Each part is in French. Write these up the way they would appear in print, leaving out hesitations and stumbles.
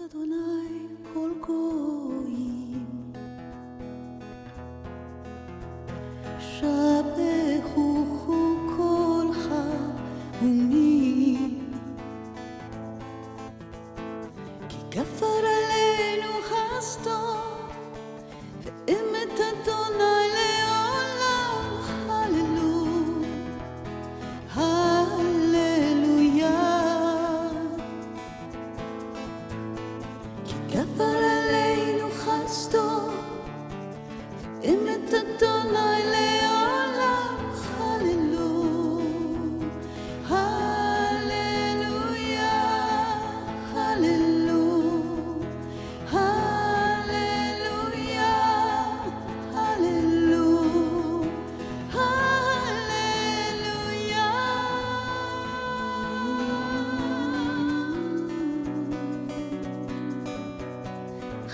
Adonai kol goyim shabechuchu kol ha'umim ki kafar aleinu chasto ve'emet Adonai le'olam hallelujah ki kafar aleinu chasto ve'emet Adonai le'olam hallelujah hallelujah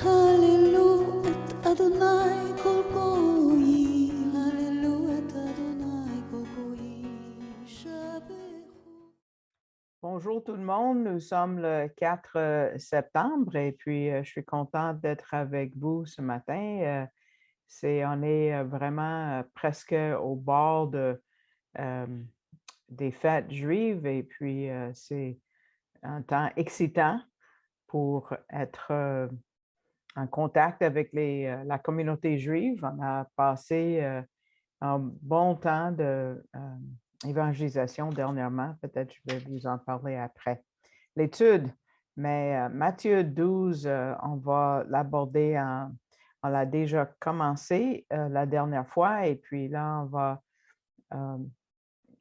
Hallelujah et Adonai kol goyim Hallelujah et Adonai kol goyim Shabechu. Bonjour tout le monde, nous sommes le 4 septembre et puis je suis contente d'être avec vous ce matin. On est vraiment presque au bord des fêtes juives et puis c'est un temps excitant pour être en contact avec la communauté juive. On a passé un bon temps d'évangélisation dernièrement. Peut-être je vais vous en parler après l'étude. Mais Matthieu 12, on va l'aborder on l'a déjà commencé la dernière fois et puis là, on va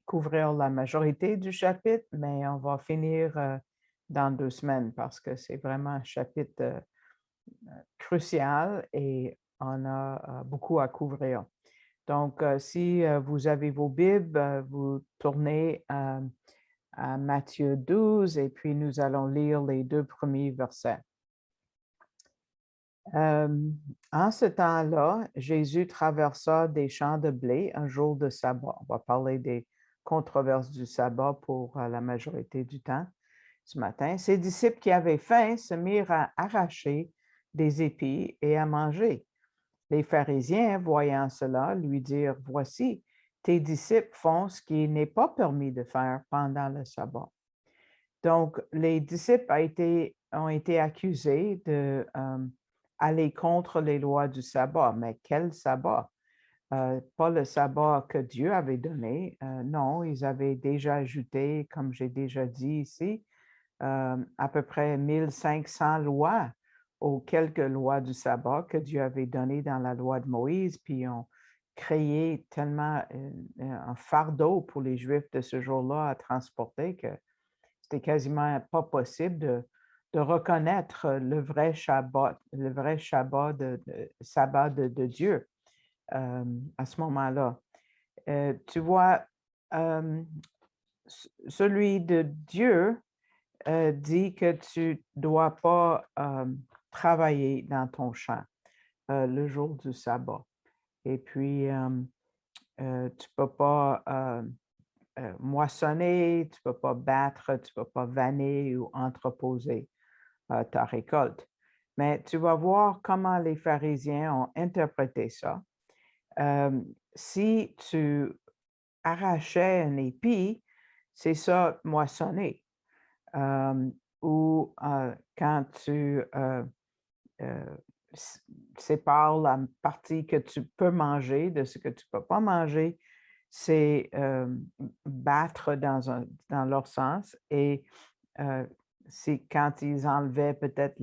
couvrir la majorité du chapitre, mais on va finir dans 2 semaines parce que c'est vraiment un chapitre crucial et on a beaucoup à couvrir. Donc, si vous avez vos Bibles, vous tournez à Matthieu 12 et puis nous allons lire les 2 premiers versets. En ce temps-là, Jésus traversa des champs de blé un jour de sabbat. On va parler des controverses du sabbat pour la majorité du temps ce matin. Ses disciples qui avaient faim se mirent à arracher des épis et à manger. Les pharisiens, voyant cela, lui dirent, « Voici, tes disciples font ce qui n'est pas permis de faire pendant le sabbat. » Donc, les disciples ont été accusés d'aller contre les lois du sabbat. Mais quel sabbat? Pas le sabbat que Dieu avait donné. Non, ils avaient déjà ajouté, comme j'ai déjà dit ici, à peu près 1500 lois aux quelques lois du sabbat que Dieu avait données dans la loi de Moïse, puis ont créé tellement un fardeau pour les Juifs de ce jour-là à transporter que c'était quasiment pas possible de reconnaître le vrai sabbat sabbat de Dieu à ce moment-là. Tu vois, celui de Dieu dit que tu ne dois pas travailler dans ton champ le jour du sabbat. Et puis, tu ne peux pas moissonner, tu ne peux pas battre, tu ne peux pas vanner ou entreposer ta récolte. Mais tu vas voir comment les pharisiens ont interprété ça. Si tu arrachais un épi, c'est ça moissonner. Ou quand tu sépares la partie que tu peux manger de ce que tu ne peux pas manger, c'est battre dans leur sens. Et c'est quand ils enlevaient peut-être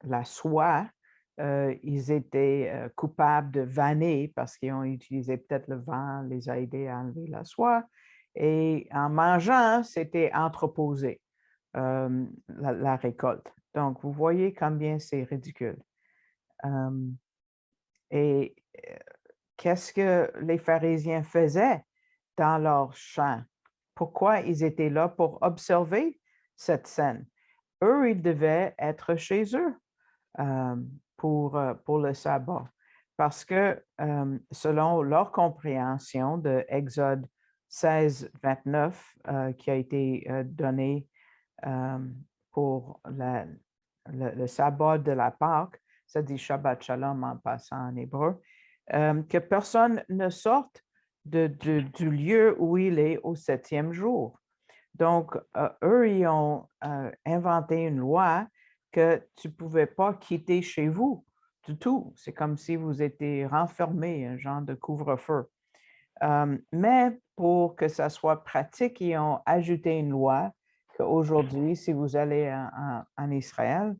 la soie, ils étaient coupables de vanner parce qu'ils ont utilisé peut-être le vent, les a aidés à enlever la soie. Et en mangeant, c'était entreposé, la récolte. Donc, vous voyez combien c'est ridicule. Et qu'est-ce que les pharisiens faisaient dans leur champ? Pourquoi ils étaient là pour observer cette scène? Eux, ils devaient être chez eux pour le sabbat. Parce que selon leur compréhension de Exode 16, 29, qui a été donné pour le sabbat de la Pâque, ça dit Shabbat Shalom en passant en hébreu, que personne ne sorte du lieu où il est au 7e jour. Donc, eux, ils ont inventé une loi que tu ne pouvais pas quitter chez vous du tout. C'est comme si vous étiez renfermé, un genre de couvre-feu. Mais pour que ça soit pratique, ils ont ajouté une loi qu'aujourd'hui, si vous allez en Israël,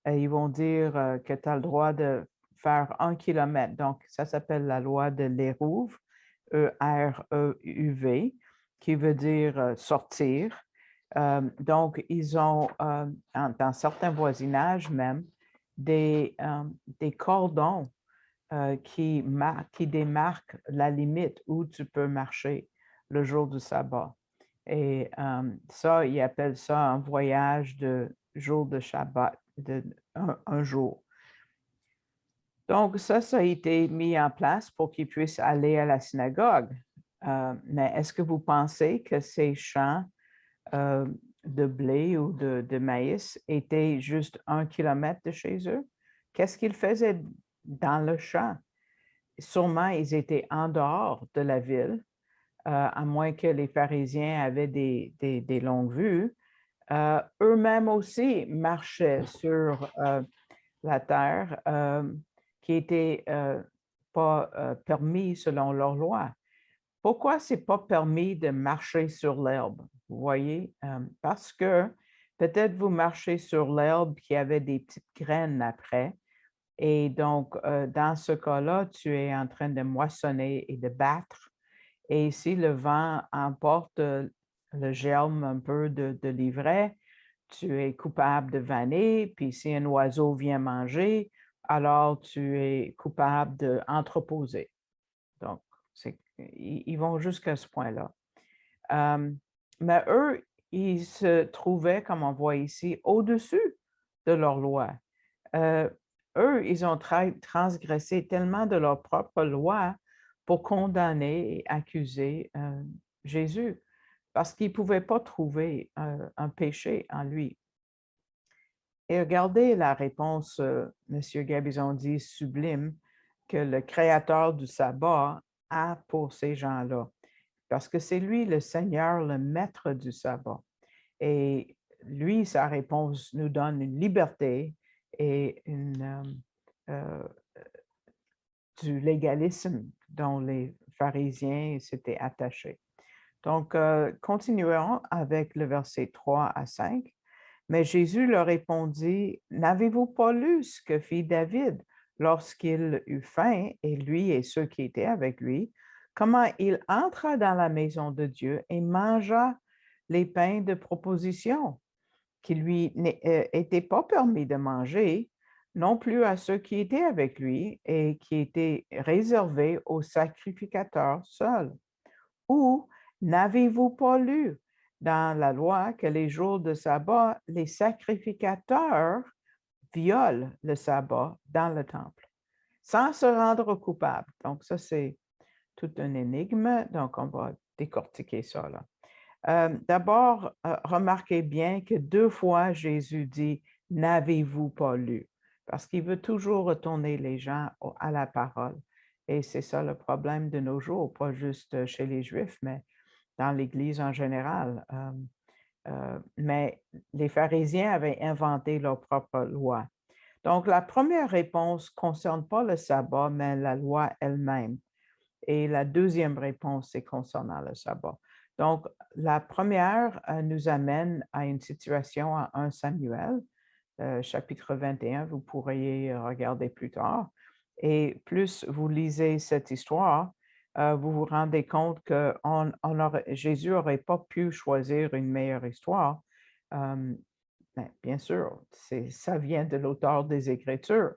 ils vont dire que tu as le droit de faire 1 kilomètre. Donc, ça s'appelle la loi de l'Hérouv, E-R-E-U-V, qui veut dire sortir. Donc, ils ont, dans certains voisinages même, des cordons qui démarquent la limite où tu peux marcher le jour du sabbat. Et ça, ils appellent ça un voyage de jour de Shabbat, de un jour. Donc, ça a été mis en place pour qu'ils puissent aller à la synagogue. Mais est-ce que vous pensez que ces champs de blé ou de maïs étaient juste 1 kilomètre de chez eux? Qu'est-ce qu'ils faisaient dans le champ? Sûrement, ils étaient en dehors de la ville, à moins que les pharisiens avaient des longues vues. Eux-mêmes aussi marchaient sur la terre qui n'était pas permis selon leur loi. Pourquoi ce n'est pas permis de marcher sur l'herbe? Vous voyez? Parce que peut-être vous marchez sur l'herbe qui avait des petites graines après. Et donc, dans ce cas-là, tu es en train de moissonner et de battre. Et si le vent emporte le germe un peu de l'ivraie, tu es coupable de vanner. Puis si un oiseau vient manger, alors tu es coupable d'entreposer. Donc, ils vont jusqu'à ce point-là. Mais eux, ils se trouvaient, comme on voit ici, au-dessus de leur loi. Eux, ils ont transgressé tellement de leur propre loi pour condamner et accuser Jésus, parce qu'ils ne pouvaient pas trouver un péché en lui. Et regardez la réponse, M. Gabizon dit sublime, que le créateur du sabbat a pour ces gens-là, parce que c'est lui le Seigneur, le maître du sabbat. Et lui, sa réponse nous donne une liberté et du légalisme dont les pharisiens s'étaient attachés. Donc, continuons avec le verset 3 à 5. Mais Jésus leur répondit, n'avez-vous pas lu ce que fit David lorsqu'il eut faim, et lui et ceux qui étaient avec lui, comment il entra dans la maison de Dieu et mangea les pains de proposition qui lui n'étaient pas permis de manger, non plus à ceux qui étaient avec lui et qui étaient réservés aux sacrificateurs seuls. Ou n'avez-vous pas lu dans la loi que les jours de sabbat, les sacrificateurs violent le sabbat dans le temple, sans se rendre coupables? Donc, ça, c'est toute une énigme. Donc, on va décortiquer ça là. D'abord, remarquez bien que 2 fois Jésus dit « N'avez-vous pas lu ?» parce qu'il veut toujours retourner les gens à la parole. Et c'est ça le problème de nos jours, pas juste chez les Juifs, mais dans l'Église en général. Mais les pharisiens avaient inventé leur propre loi. Donc, la première réponse ne concerne pas le sabbat, mais la loi elle-même. Et la deuxième réponse, c'est concernant le sabbat. Donc, la première nous amène à une situation en 1 Samuel, chapitre 21, vous pourriez regarder plus tard. Et plus vous lisez cette histoire, vous vous rendez compte que Jésus n'aurait pas pu choisir une meilleure histoire. Bien sûr, ça vient de l'auteur des Écritures.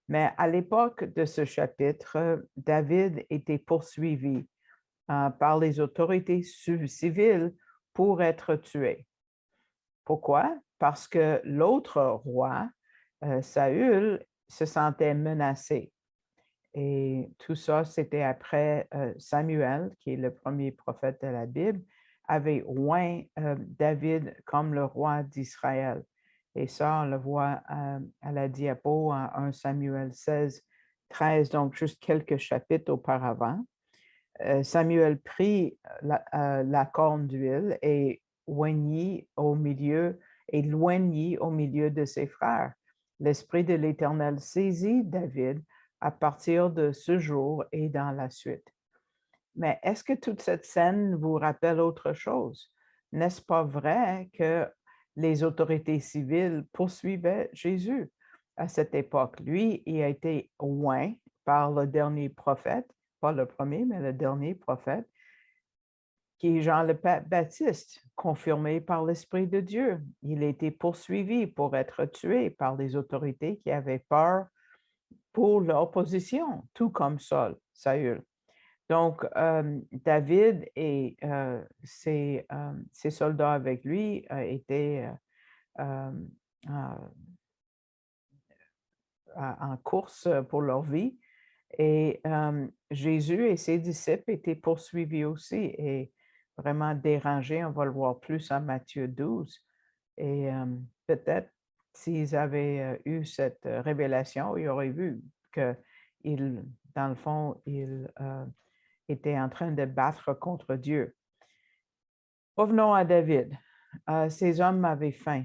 Mais à l'époque de ce chapitre, David était poursuivi par les autorités civiles pour être tué. Pourquoi? Parce que l'autre roi, Saül, se sentait menacé. Et tout ça, c'était après Samuel, qui est le premier prophète de la Bible, avait oint David comme le roi d'Israël. Et ça, on le voit à la diapo en 1 Samuel 16, 13, donc juste quelques chapitres auparavant. Samuel prit la corne d'huile et oignit au milieu de ses frères. L'Esprit de l'Éternel saisit David à partir de ce jour et dans la suite. Mais est-ce que toute cette scène vous rappelle autre chose? N'est-ce pas vrai que les autorités civiles poursuivaient Jésus à cette époque? Lui, il a été oint par le dernier prophète, pas le premier, mais le dernier prophète, qui est Jean le Baptiste, confirmé par l'Esprit de Dieu. Il a été poursuivi pour être tué par les autorités qui avaient peur pour leur position, tout comme Saül. Donc, David et ses soldats avec lui étaient en course pour leur vie. Et Jésus et ses disciples étaient poursuivis aussi et vraiment dérangés. On va le voir plus en Matthieu 12. Et peut-être s'ils avaient eu cette révélation, ils auraient vu que, dans le fond, ils étaient en train de battre contre Dieu. Revenons à David. Ces hommes avaient faim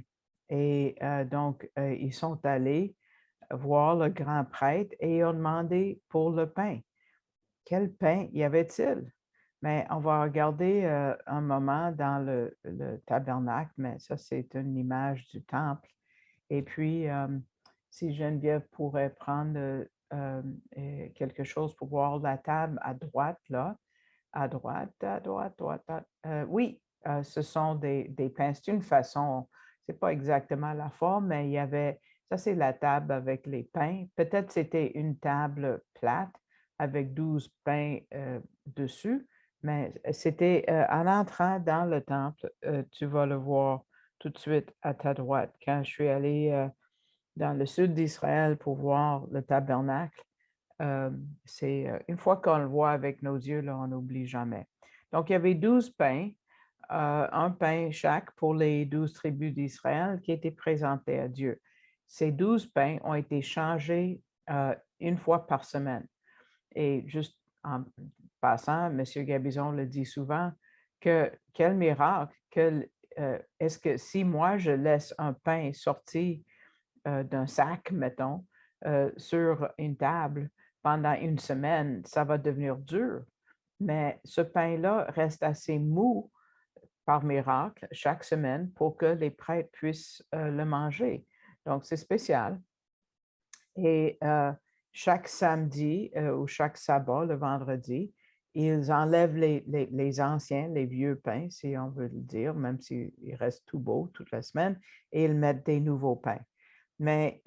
et donc ils sont allés voir le grand prêtre et ont demandé pour le pain. Quel pain y avait-il? Mais on va regarder un moment dans le tabernacle, mais ça, c'est une image du temple. Et puis, si Geneviève pourrait prendre quelque chose pour voir la table à droite, là, à droite, oui, ce sont des pains. C'est une façon, c'est pas exactement la forme, mais il y avait, ça c'est la table avec les pains. Peut-être c'était une table plate avec 12 pains dessus, mais c'était en entrant dans le temple, tu vas le voir tout de suite à ta droite. Quand je suis allée dans le sud d'Israël pour voir le tabernacle, c'est une fois qu'on le voit avec nos yeux, là, on n'oublie jamais. Donc, il y avait 12 pains, un pain chaque pour les 12 tribus d'Israël qui étaient présentés à Dieu. Ces 12 pains ont été changés une fois par semaine. Et juste en passant, M. Gabizon le dit souvent, que quel miracle, est-ce que si moi je laisse un pain sorti d'un sac, mettons, sur une table pendant une semaine, ça va devenir dur. Mais ce pain-là reste assez mou par miracle chaque semaine pour que les prêtres puissent le manger. Donc, c'est spécial. Et chaque samedi ou chaque sabbat, le vendredi, ils enlèvent les anciens, les vieux pains, si on veut le dire, même s'ils restent tout beaux toute la semaine, et ils mettent des nouveaux pains. Mais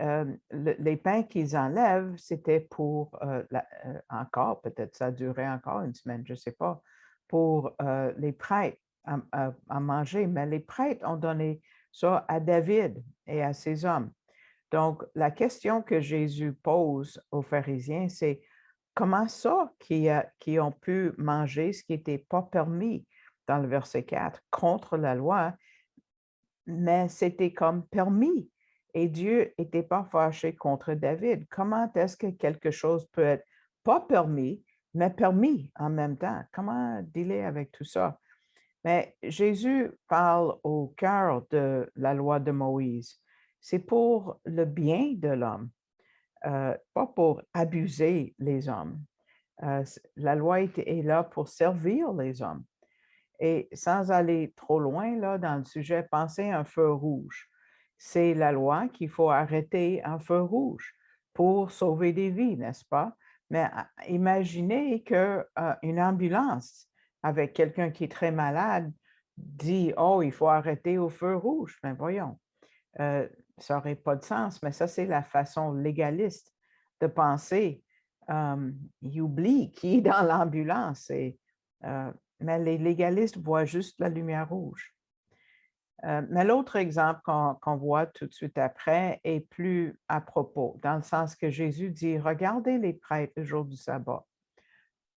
les pains qu'ils enlèvent, c'était pour, encore, peut-être ça a duré encore une semaine, je ne sais pas, pour les prêtres à manger. Mais les prêtres ont donné ça à David et à ses hommes. Donc, la question que Jésus pose aux pharisiens, c'est comment ça qu'ils ont pu manger ce qui n'était pas permis dans le verset 4, contre la loi, mais c'était comme permis. Et Dieu n'était pas fâché contre David. Comment est-ce que quelque chose peut être pas permis, mais permis en même temps? Comment dealer avec tout ça? Mais Jésus parle au cœur de la loi de Moïse. C'est pour le bien de l'homme, pas pour abuser les hommes. La loi est là pour servir les hommes. Et sans aller trop loin là, dans le sujet, pensez à un feu rouge. C'est la loi qu'il faut arrêter un feu rouge pour sauver des vies, n'est-ce pas? Mais imaginez qu'une ambulance avec quelqu'un qui est très malade dit, oh, il faut arrêter au feu rouge. Ben voyons, ça n'aurait pas de sens, mais ça, c'est la façon légaliste de penser. Il oublie qui est dans l'ambulance. Mais les légalistes voient juste la lumière rouge. Mais l'autre exemple qu'on voit tout de suite après est plus à propos, dans le sens que Jésus dit, regardez les prêtres le jour du sabbat.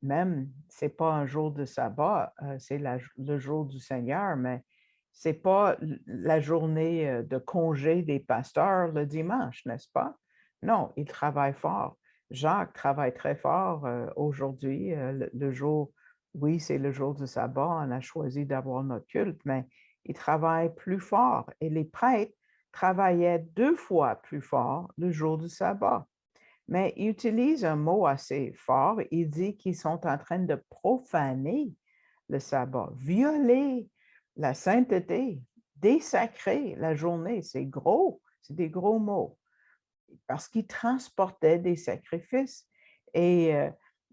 Même, ce n'est pas un jour de sabbat, c'est le jour du Seigneur, mais C'est pas la journée de congé des pasteurs le dimanche, n'est-ce pas? Non, ils travaillent fort. Jacques travaille très fort aujourd'hui. Le jour, oui, c'est le jour du sabbat, on a choisi d'avoir notre culte, mais il travaille plus fort. Et les prêtres travaillaient 2 fois plus fort le jour du sabbat. Mais il utilise un mot assez fort. Il dit qu'ils sont en train de profaner le sabbat, violer la sainteté, désacrer la journée. C'est gros, c'est des gros mots, parce qu'ils transportaient des sacrifices et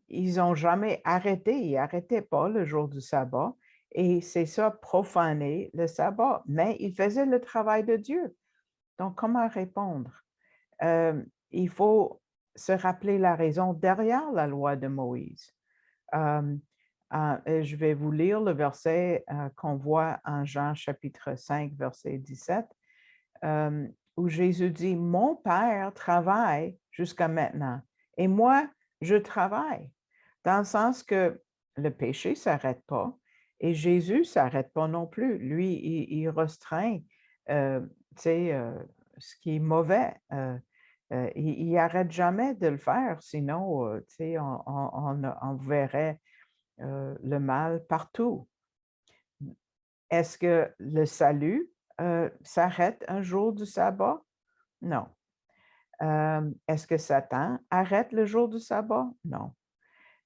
ils n'ont jamais arrêté, ils n'arrêtaient pas le jour du sabbat. Et c'est ça, profaner le sabbat. Mais ils faisaient le travail de Dieu. Donc, comment répondre? Il faut se rappeler la raison derrière la loi de Moïse. Je vais vous lire le verset qu'on voit en Jean chapitre 5, verset 17, où Jésus dit, mon Père travaille jusqu'à maintenant et moi, je travaille. Dans le sens que le péché ne s'arrête pas et Jésus ne s'arrête pas non plus. Lui, il restreint ce qui est mauvais. Il n'arrête jamais de le faire, sinon, on verrait le mal partout. Est-ce que le salut s'arrête un jour du sabbat? Non. Est-ce que Satan arrête le jour du sabbat? Non.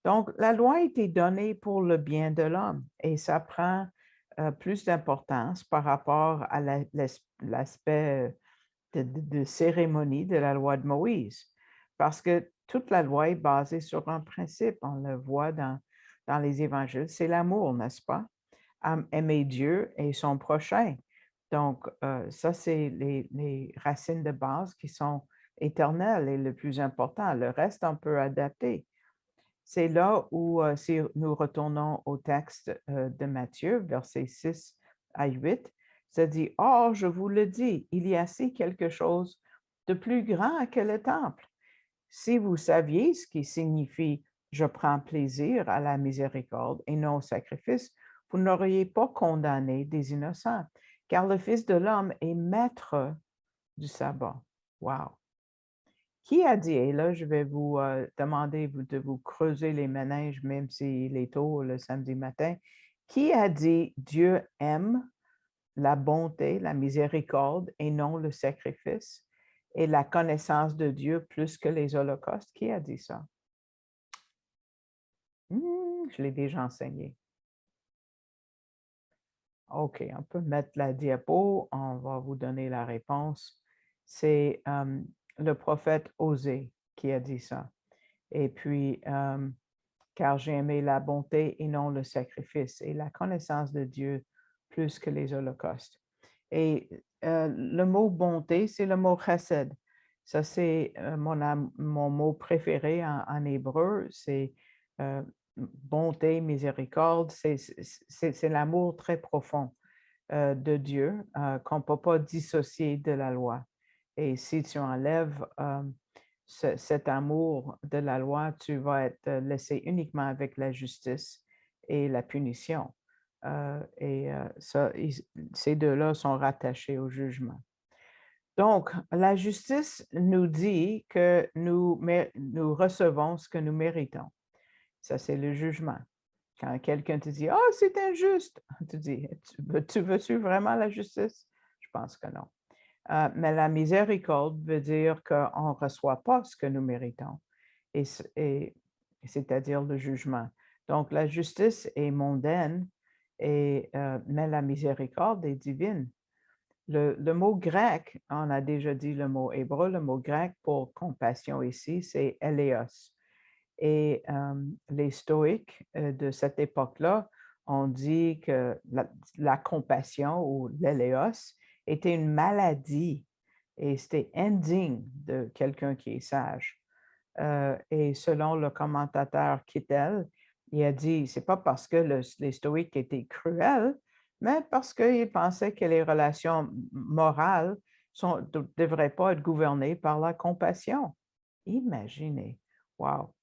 Donc, la loi a été donnée pour le bien de l'homme et ça prend plus d'importance par rapport à l'aspect de cérémonie de la loi de Moïse. Parce que toute la loi est basée sur un principe, on le voit dans les évangiles, c'est l'amour, n'est-ce pas? Aimer Dieu et son prochain. Donc, ça, c'est les racines de base qui sont éternelles et le plus important. Le reste, on peut adapter. C'est là où, si nous retournons au texte de Matthieu, versets 6 à 8, ça dit, or, je vous le dis, il y a ici quelque chose de plus grand que le temple. Si vous saviez ce qui signifie je prends plaisir à la miséricorde et non au sacrifice, vous n'auriez pas condamné des innocents, car le Fils de l'homme est maître du sabbat. Wow! Qui a dit, et là, je vais vous demander de vous creuser les méninges, même s'il est tôt le samedi matin, qui a dit Dieu aime la bonté, la miséricorde et non le sacrifice, et la connaissance de Dieu plus que les holocaustes? Qui a dit ça? Je l'ai déjà enseigné. OK, on peut mettre la diapo, on va vous donner la réponse. C'est le prophète Osée qui a dit ça. Et puis, car j'ai aimé la bonté et non le sacrifice et la connaissance de Dieu plus que les holocaustes. Et le mot bonté, c'est le mot chesed. Ça, c'est mon mot préféré en hébreu. C'est bonté, miséricorde. C'est l'amour très profond de Dieu qu'on ne peut pas dissocier de la loi. Et si tu enlèves cet amour de la loi, tu vas être laissé uniquement avec la justice et la punition. Ces deux-là sont rattachés au jugement. Donc, la justice nous dit que nous recevons ce que nous méritons. Ça, c'est le jugement. Quand quelqu'un te dit « Ah, c'est injuste », tu dis « Tu veux-tu vraiment la justice? » Je pense que non. Mais la miséricorde veut dire qu'on ne reçoit pas ce que nous méritons, et c'est-à-dire le jugement. Donc, la justice est mondaine, mais la miséricorde est divine. Le mot grec, on a déjà dit le mot hébreu, le mot grec pour compassion ici, c'est éléos. Et les stoïques de cette époque-là ont dit que la compassion ou l'éléos était une maladie et c'était indigne de quelqu'un qui est sage. Et selon le commentateur Kittel, il a dit, c'est pas parce que les stoïques étaient cruels, mais parce qu'ils pensaient que les relations morales ne devraient pas être gouvernées par la compassion. Imaginez, wow!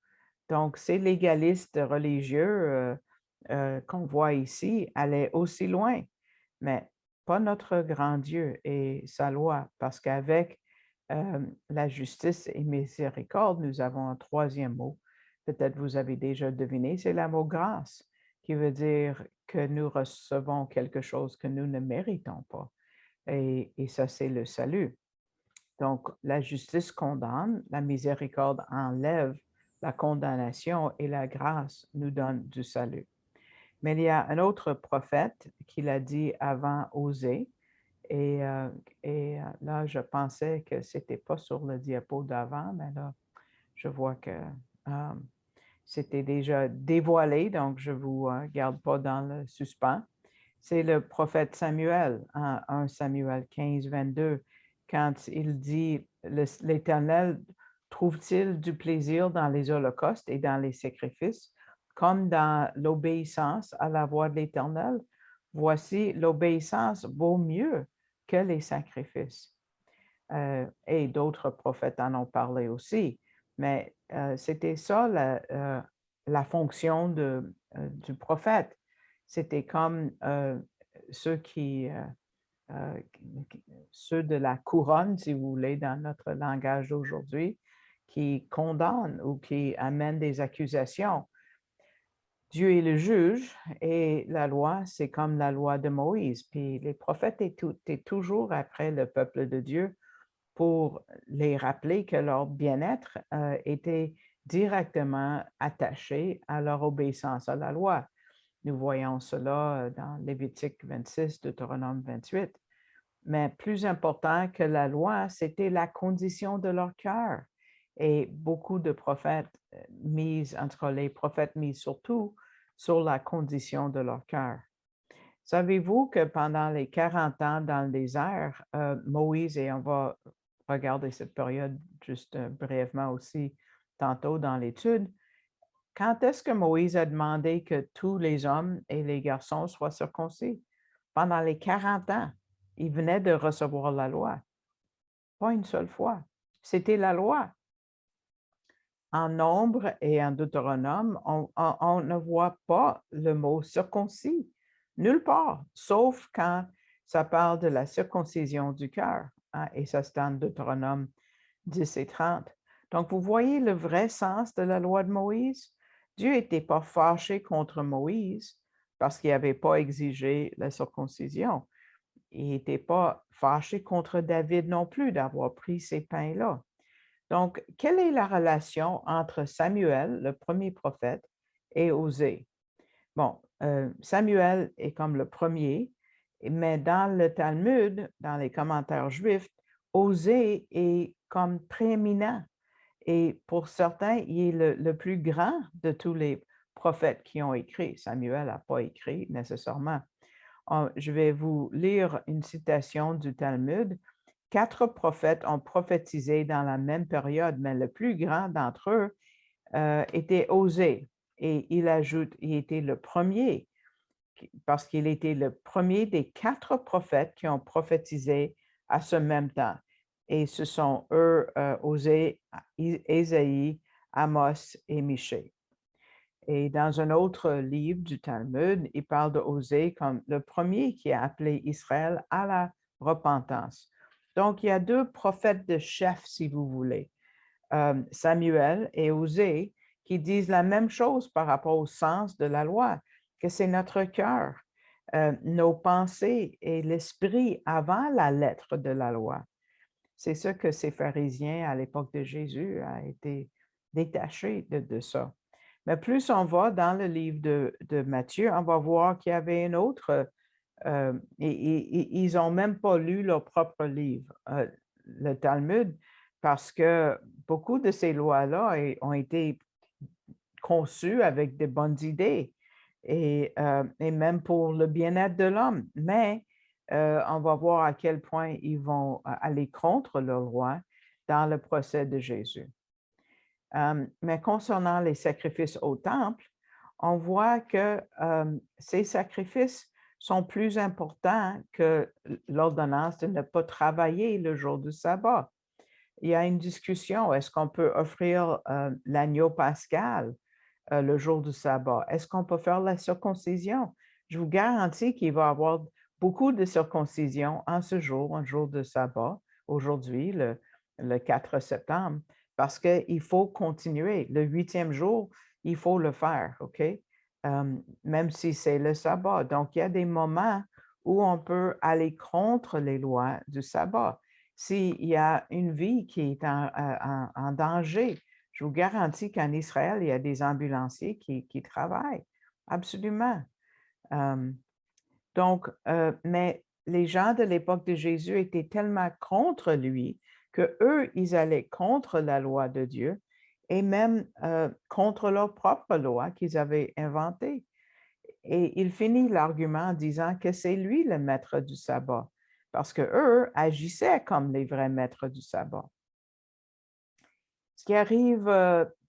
Donc, ces légalistes religieux qu'on voit ici allaient aussi loin. Mais pas notre grand Dieu et sa loi, parce qu'avec la justice et miséricorde, nous avons un troisième mot. Peut-être vous avez déjà deviné, c'est le mot grâce, qui veut dire que nous recevons quelque chose que nous ne méritons pas. Et ça, c'est le salut. Donc, la justice condamne, la miséricorde enlève la condamnation et la grâce nous donne du salut. Mais il y a un autre prophète qui l'a dit avant Osée, et, là, je pensais que c'était pas sur le diapo d'avant, mais là, je vois que euh, c'était déjà dévoilé, donc je ne vous garde pas dans le suspens. C'est le prophète Samuel, en 1 Samuel 15, 22, quand il dit, l'Éternel trouve-t-il du plaisir dans les holocaustes et dans les sacrifices, comme dans l'obéissance à la voix de l'Éternel? Voici, l'obéissance vaut mieux que les sacrifices. Et d'autres prophètes en ont parlé aussi, mais c'était ça la fonction du prophète. C'était comme ceux euh, ceux de la couronne, si vous voulez, dans notre langage d'aujourd'hui, qui condamnent ou qui amènent des accusations. Dieu est le juge et la loi, c'est comme la loi de Moïse. Puis les prophètes étaient toujours après le peuple de Dieu pour les rappeler que leur bien-être était directement attaché à leur obéissance à la loi. Nous voyons cela dans Lévitique 26, Deutéronome 28. Mais plus important que la loi, c'était la condition de leur cœur. Et beaucoup de prophètes entre les prophètes mis surtout sur la condition de leur cœur. Savez-vous que pendant les 40 ans dans le désert, Moïse, et on va regarder cette période juste brièvement aussi tantôt dans l'étude, quand est-ce que Moïse a demandé que tous les hommes et les garçons soient circoncis? Pendant les 40 ans, il venait de recevoir la loi. Pas une seule fois. C'était la loi. En Nombre et en Deutéronome, on ne voit pas le mot circoncis, nulle part, sauf quand ça parle de la circoncision du cœur, hein, et ça c'est en Deutéronome 10 et 30. Donc, vous voyez le vrai sens de la loi de Moïse? Dieu n'était pas fâché contre Moïse parce qu'il n'avait pas exigé la circoncision. Il n'était pas fâché contre David non plus d'avoir pris ces pains-là. Donc, quelle est la relation entre Samuel, le premier prophète, et Osée? Bon, Samuel est comme le premier, mais dans le Talmud, dans les commentaires juifs, Osée est comme prééminent. Et pour certains, il est le plus grand de tous les prophètes qui ont écrit. Samuel n'a pas écrit nécessairement. Je vais vous lire une citation du Talmud. 4 prophètes ont prophétisé dans la même période, mais le plus grand d'entre eux était Osée. Et il ajoute, il était le premier, parce qu'il était le premier des 4 prophètes qui ont prophétisé à ce même temps. Et ce sont eux, Osée, Ésaïe, Amos et Michée. Et dans un autre livre du Talmud, il parle de Osée comme le premier qui a appelé Israël à la repentance. Donc, il y a 2 prophètes de chef, si vous voulez, Samuel et Osée, qui disent la même chose par rapport au sens de la loi, que c'est notre cœur, nos pensées et l'esprit avant la lettre de la loi. C'est ce que ces pharisiens à l'époque de Jésus a été détachés de ça. Mais plus on va dans le livre de Matthieu, on va voir qu'il y avait une autre, et ils n'ont même pas lu leur propre livre, le Talmud, parce que beaucoup de ces lois-là ont été conçues avec de bonnes idées, et même pour le bien-être de l'homme. Mais on va voir à quel point ils vont aller contre le roi dans le procès de Jésus. Mais concernant les sacrifices au temple, on voit que ces sacrifices sont plus importants que l'ordonnance de ne pas travailler le jour du sabbat. Il y a une discussion, est-ce qu'on peut offrir l'agneau pascal le jour du sabbat? Est-ce qu'on peut faire la circoncision? Je vous garantis qu'il va y avoir beaucoup de circoncisions en ce jour, un jour de sabbat, aujourd'hui, le 4 septembre, parce qu'il faut continuer. Le 8e jour, il faut le faire, OK? Même si c'est le sabbat. Donc, il y a des moments où on peut aller contre les lois du sabbat. S'il y a une vie qui est en danger, je vous garantis qu'en Israël, il y a des ambulanciers qui travaillent. Absolument. Mais les gens de l'époque de Jésus étaient tellement contre lui que eux, ils allaient contre la loi de Dieu et même contre leur propre loi qu'ils avaient inventée. Et il finit l'argument en disant que c'est lui le maître du sabbat, parce que eux agissaient comme les vrais maîtres du sabbat. Ce qui arrive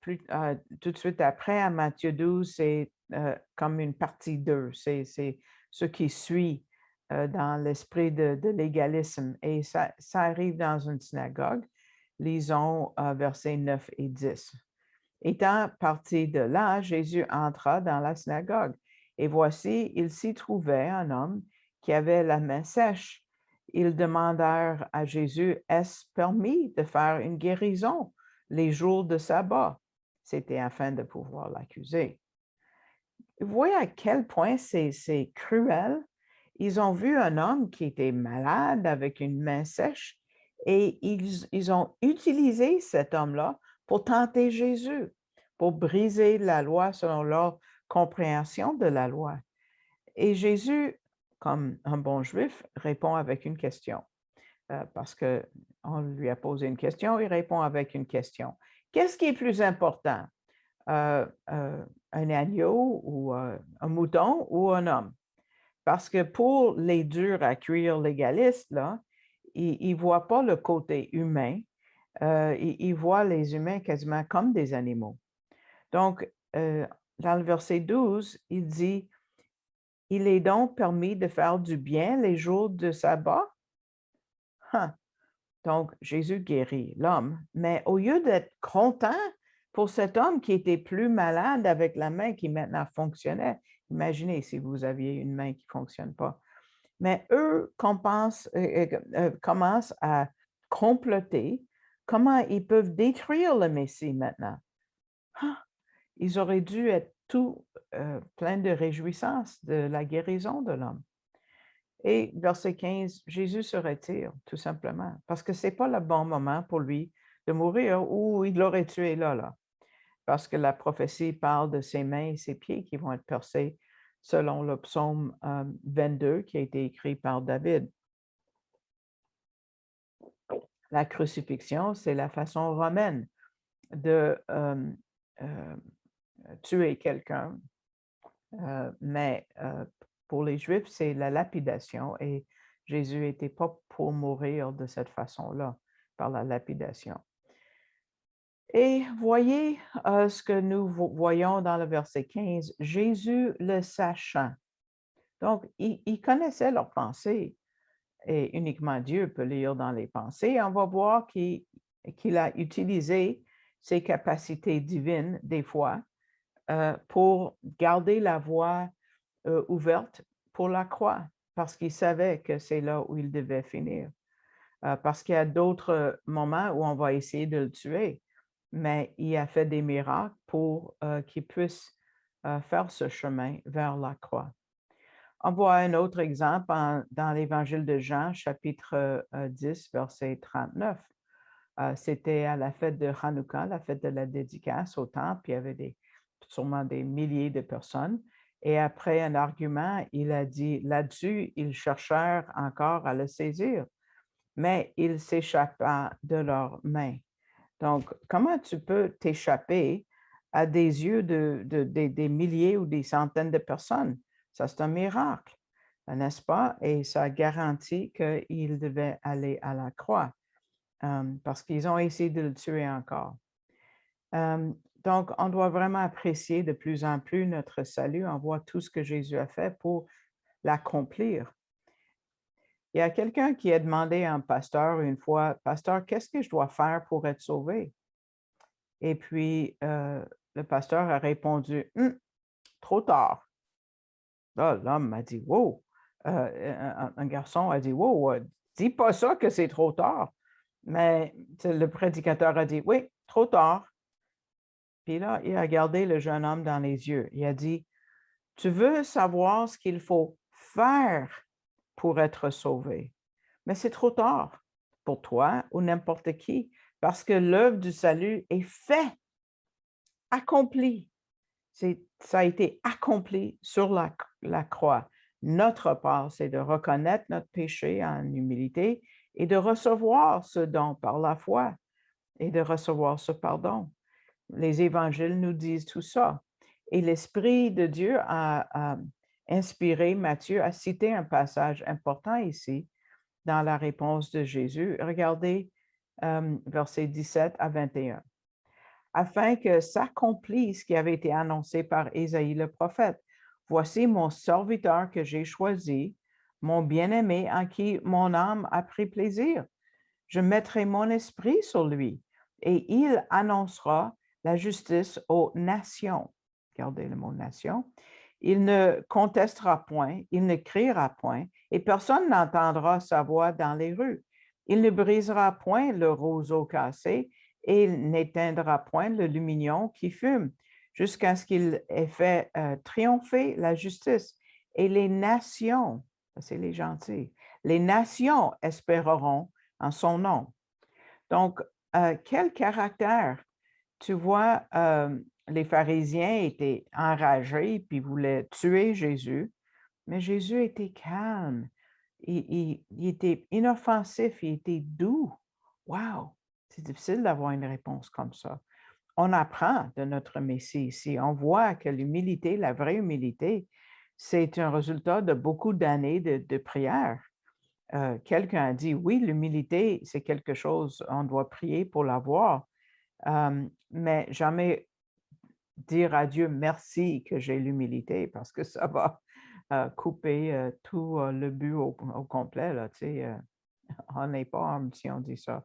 tout de suite après à Matthieu 12, c'est comme une partie 2, c'est ce qui suit dans l'esprit de légalisme. Et ça arrive dans une synagogue. Lisons versets 9 et 10. Étant parti de là, Jésus entra dans la synagogue. Et voici, il s'y trouvait un homme qui avait la main sèche. Ils demandèrent à Jésus, est-ce permis de faire une guérison les jours de sabbat? C'était afin de pouvoir l'accuser. Vous voyez à quel point c'est cruel. Ils ont vu un homme qui était malade avec une main sèche et ils ont utilisé cet homme-là pour tenter Jésus, pour briser la loi selon leur compréhension de la loi. Et Jésus, comme un bon juif, répond avec une question. Parce qu'on lui a posé une question, il répond avec une question. Qu'est-ce qui est plus important? Un agneau ou un mouton ou un homme? Parce que pour les durs à cuire légalistes, là, ils ne voient pas le côté humain, ils voient les humains quasiment comme des animaux. Donc, dans le verset 12, il dit, « Il est donc permis de faire du bien les jours de sabbat? » Donc, Jésus guérit l'homme, mais au lieu d'être content pour cet homme qui était plus malade avec la main qui maintenant fonctionnait, imaginez si vous aviez une main qui ne fonctionne pas, mais eux commencent à comploter comment ils peuvent détruire le Messie maintenant. Ils auraient dû être tout pleins de réjouissance de la guérison de l'homme. Et verset 15, Jésus se retire, tout simplement, parce que ce n'est pas le bon moment pour lui de mourir ou il l'aurait tué là. Parce que la prophétie parle de ses mains et ses pieds qui vont être percés selon le psaume 22 qui a été écrit par David. La crucifixion, c'est la façon romaine de tuer quelqu'un, mais pour les Juifs, c'est la lapidation et Jésus n'était pas pour mourir de cette façon-là, par la lapidation. Et voyez ce que nous voyons dans le verset 15, Jésus le sachant. Donc, il connaissait leurs pensées et uniquement Dieu peut lire dans les pensées. On va voir qu'il a utilisé ses capacités divines des fois pour garder la voie ouverte pour la croix, parce qu'il savait que c'est là où il devait finir. Parce qu'il y a d'autres moments où on va essayer de le tuer, mais il a fait des miracles pour qu'il puisse faire ce chemin vers la croix. On voit un autre exemple dans l'Évangile de Jean, chapitre 10, verset 39. C'était à la fête de Hanouka, la fête de la dédicace au temple. Il y avait sûrement des milliers de personnes. Et après un argument, il a dit, là-dessus, ils cherchèrent encore à le saisir, mais il s'échappa de leurs mains. Donc, comment tu peux t'échapper à des yeux des milliers ou des centaines de personnes? Ça, c'est un miracle, n'est-ce pas? Et ça garantit qu'il devait aller à la croix parce qu'ils ont essayé de le tuer encore. Donc, on doit vraiment apprécier de plus en plus notre salut. On voit tout ce que Jésus a fait pour l'accomplir. Il y a quelqu'un qui a demandé à un pasteur une fois, « Pasteur, qu'est-ce que je dois faire pour être sauvé? » Et puis, le pasteur a répondu, « Trop tard. » Là, l'homme m'a dit, « Wow, Un garçon a dit, wow, dis pas ça que c'est trop tard. Mais le prédicateur a dit, oui, trop tard. Puis là, il a regardé le jeune homme dans les yeux. Il a dit, tu veux savoir ce qu'il faut faire pour être sauvé, mais c'est trop tard pour toi ou n'importe qui, parce que l'œuvre du salut est faite, accomplie. Ça a été accompli sur la croix. Notre part, c'est de reconnaître notre péché en humilité et de recevoir ce don par la foi et de recevoir ce pardon. Les évangiles nous disent tout ça. Et l'Esprit de Dieu a inspiré Matthieu à citer un passage important ici dans la réponse de Jésus. Regardez versets 17 à 21. Afin que s'accomplisse ce qui avait été annoncé par Ésaïe le prophète. Voici mon serviteur que j'ai choisi, mon bien-aimé en qui mon âme a pris plaisir. Je mettrai mon esprit sur lui et il annoncera la justice aux nations. Regardez le mot nation. Il ne contestera point, il ne criera point, et personne n'entendra sa voix dans les rues. Il ne brisera point le roseau cassé, et il n'éteindra point le lumignon qui fume, jusqu'à ce qu'il ait fait triompher la justice. Et les nations, c'est les gentils, les nations espéreront en son nom. Donc, quel caractère? Tu vois, les pharisiens étaient enragés puis voulaient tuer Jésus, mais Jésus était calme. Il était inoffensif, il était doux. Wow! C'est difficile d'avoir une réponse comme ça. On apprend de notre Messie ici. On voit que l'humilité, la vraie humilité, c'est un résultat de beaucoup d'années de prière. Quelqu'un a dit, oui, l'humilité, c'est quelque chose, on doit prier pour l'avoir, mais jamais dire à Dieu merci que j'ai l'humilité parce que ça va couper tout le but au complet. Là, tu sais, on n'est pas humble si on dit ça.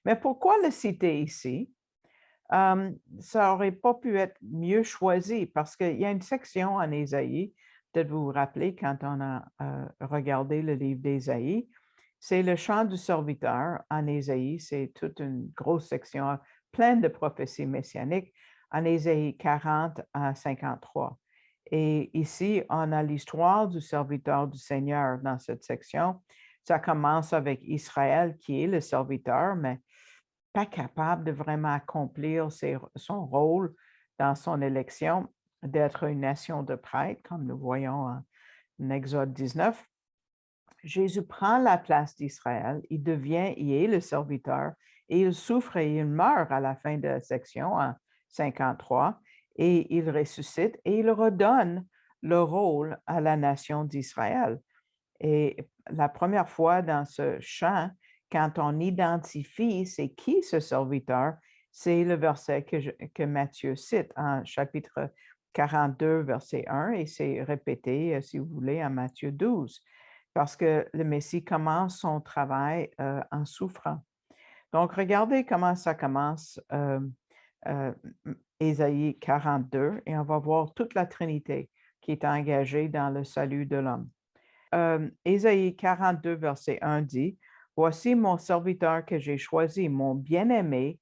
Mais pourquoi le citer ici? Ça n'aurait pas pu être mieux choisi parce qu'il y a une section en Ésaïe, peut-être vous vous rappelez quand on a regardé le livre d'Ésaïe, c'est le chant du serviteur en Ésaïe, c'est toute une grosse section pleine de prophéties messianiques en Ésaïe 40 à 53. Et ici, on a l'histoire du serviteur du Seigneur dans cette section. Ça commence avec Israël qui est le serviteur, mais pas capable de vraiment accomplir son rôle dans son élection d'être une nation de prêtres, comme nous voyons en Exode 19. Jésus prend la place d'Israël, il est le serviteur, et il souffre et il meurt à la fin de la section en 53, et il ressuscite et il redonne le rôle à la nation d'Israël. Et la première fois dans ce chant, quand on identifie c'est qui ce serviteur, c'est le verset que Matthieu cite en chapitre 42, verset 1, et c'est répété, si vous voulez, en Matthieu 12, parce que le Messie commence son travail en souffrant. Donc, regardez comment ça commence, Ésaïe 42, et on va voir toute la Trinité qui est engagée dans le salut de l'homme. Ésaïe 42, verset 1 dit, « Voici mon serviteur que j'ai choisi, mon bien-aimé,